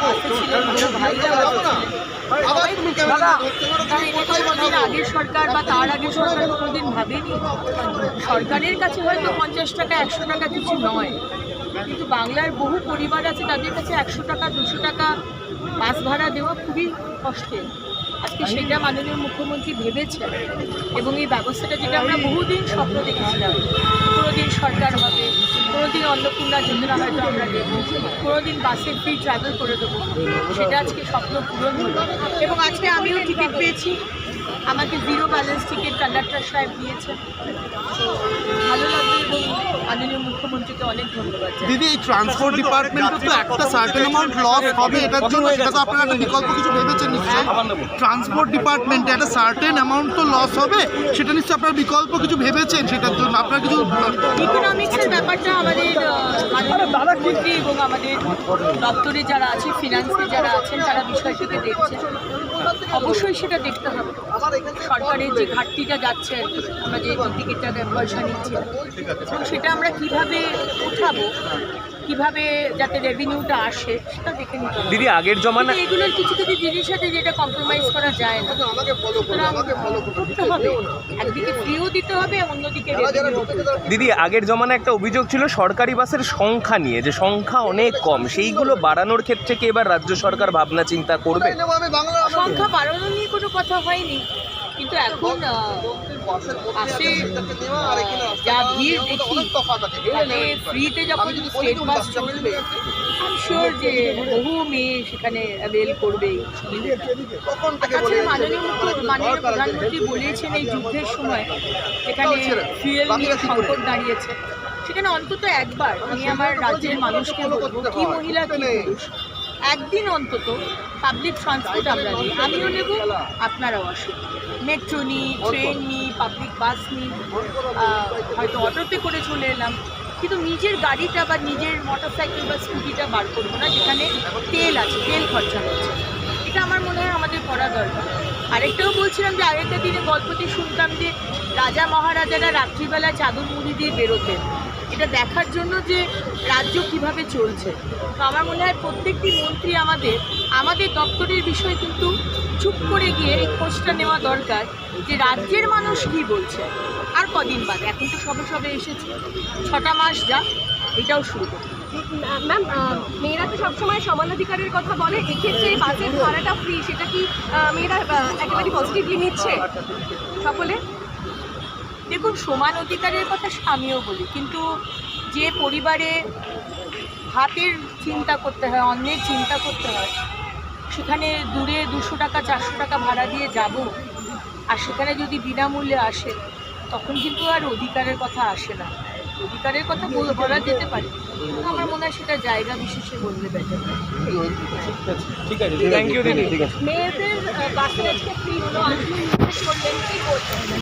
বাসে ছিলেন, বহু ভাইরা বাসে ছিলেন। আগের সরকার বা তার আগের সরকার কোনোদিন ভাবেনি। সরকারের কাছে হয়তো 50 টাকা 100 টাকা কিছু নয়, কিন্তু বাংলার বহু পরিবার আছে তাদের কাছে 100 টাকা 200 টাকা বাস ভাড়া দেওয়া খুবই কষ্টের। আজকে সেটা মাননীয় মুখ্যমন্ত্রী ভেবেছেন এবং এই ব্যবস্থাটা যেটা আমরা বহুদিন স্বপ্ন দেখেছিলাম, কোনোদিন সরকার হবে, কোনোদিন অন্নপূর্ণা যোজনা হয়তো আমরা দেবো, কোনোদিন বাসে ফ্রি ট্রাভেল করে দেবো, সেটা আজকে স্বপ্ন পূরণ হলো। এবং আজকে আমিও টিকিট পেয়েছি, আমাকে 0 ব্যালেন্স টিকিট কন্ডাক্টর সাহেব দিয়েছেন। ভালো লাগবে এবং মাননীয় মুখ্যমন্ত্রীকে অনেক ধন্যবাদ। দিদি, এই ট্রান্সপোর্ট ডিপার্টমেন্টে তো একটা সার্টেন অ্যামাউন্ট লস হবে, এটার জন্য সেটা তো আপনারা একটা বিকল্প কিছু ভেবেছেন নিশ্চয়ই? ট্রান্সপোর্ট ডিপার্টমেন্টে একটা সার্টেন অ্যামাউন্ট তো লস হবে, সেটা নিশ্চয়ই আপনারা বিকল্প কিছু ভেবেছেন সেটার জন্য? আপনারা কিছু ইকোনমিক্সের ব্যাপারটা আমাদের মাননীয় মুখ্যমন্ত্রী এবং আমাদের দপ্তরে যারা আছে, ফিনান্সে যারা আছেন, তারা বিষয়টিকে দেখছেন। অবশ্যই সেটা দেখতে হবে। সরকারের যে ঘাটতিটা যাচ্ছে, আমরা যে টিকিটটা পয়সা নিচ্ছি, সেটা আমরা কিভাবে উঠাবো, কিভাবে যাতে রেভিনিউটা আসে, সেটা দেখে নিতে হবে। দিদি, আগের জমানা এগুলোর কিছু কিছু জিনিস আছে যেটা কম্প্রোমাইজ করা যায় না, সুতরাং করতে হবে। একদিকে ফ্রিও দিতে হবে, অন্যদিকে রেভিনিউ। দিদি, আগের জমানা একটা অভিযোগ ছিল সরকারি বাসের সংখ্যা নিয়ে, যে সংখ্যা অনেক কম, সেইগুলো বাড়ানোর ক্ষেত্রে কি এবার রাজ্য সরকার ভাবনা চিন্তা করবে? সংখ্যা বাড়ানো নিয়ে কোনো কথা হয়নি, কিন্তু এখন বাসে যা ভিড় দেখি, মানে ফ্রিতে যখন স্টেট বাস চলবে, আমি শিওর যে বহু মেয়ে সেখানে অ্যাভেল করবে। তাছাড়া মাননীয় প্রধানমন্ত্রী বলেছেন এই যুদ্ধের সময় যেখানে ফুয়েল নিয়ে সংকট দাঁড়িয়েছে, সেখানে অন্তত একবার আমি আমার রাজ্যের মানুষকে বলবো, কি মহিলা কি পুরুষ, একদিন অন্তত পাবলিক ট্রান্সপোর্ট আমরা নিই। আমিও নেব, আপনারাও আসুন। মেট্রো নিই, ট্রেন নিই, পাবলিক বাস নিই, হয়তো অটোতে করে চলে এলাম, কিন্তু নিজের গাড়িটা বা নিজের মোটরসাইকেল বা স্কুটিটা বার করবো না যেখানে তেল আছে, তেল খরচা হচ্ছে। এটা আমার মনে হয় আমাদের করা দরকার। আরেকটাও বলছিলাম যে আগেরটা দিনে গল্পতে শুনতাম যে রাজা মহারাজারা রাত্রিবেলা চাদর মুড়ি দিয়ে বেরোতেন, এটা দেখার জন্য যে রাজ্য কিভাবে চলছে। তো আমার মনে হয় প্রত্যেকটি মন্ত্রী আমাদের দপ্তরের বিষয় কিন্তু চুপ করে গিয়ে এই খোঁজটা নেওয়া দরকার যে রাজ্যের মানুষ কী বলছে। আর কদিন বাদে, এখন তো সবে এসেছে, 6টা মাস যা, এটাও শুরু করতে। ম্যাম, মেয়েরা তো সবসময় সমান অধিকারের কথা বলে, এক্ষেত্রে বাসের ভাড়াটা ফ্রি, সেটা কি মেয়েরা একেবারে পজিটিভলি নিচ্ছে সকলে? দেখুন, সমান অধিকারের কথা আমিও বলি, কিন্তু যে পরিবারে হাতের চিন্তা করতে হয়, অন্যের চিন্তা করতে হয়, সেখানে দূরে 200 টাকা 400 টাকা ভাড়া দিয়ে যাব, আর সেখানে যদি বিনামূল্যে আসে, তখন কিন্তু আর অধিকারের কথা আসে না। অধিকারের কথা বলা যেতে পারে, আমার মনে হয় সেটা জায়গা বিশেষে বললে বেটার। ঠিক আছে, থ্যাংক ইউ দিদি। ঠিক আছে। মেয়েদের বাসে আজকে ফ্রি হলো, আপনি করলেন, কি বলছেন?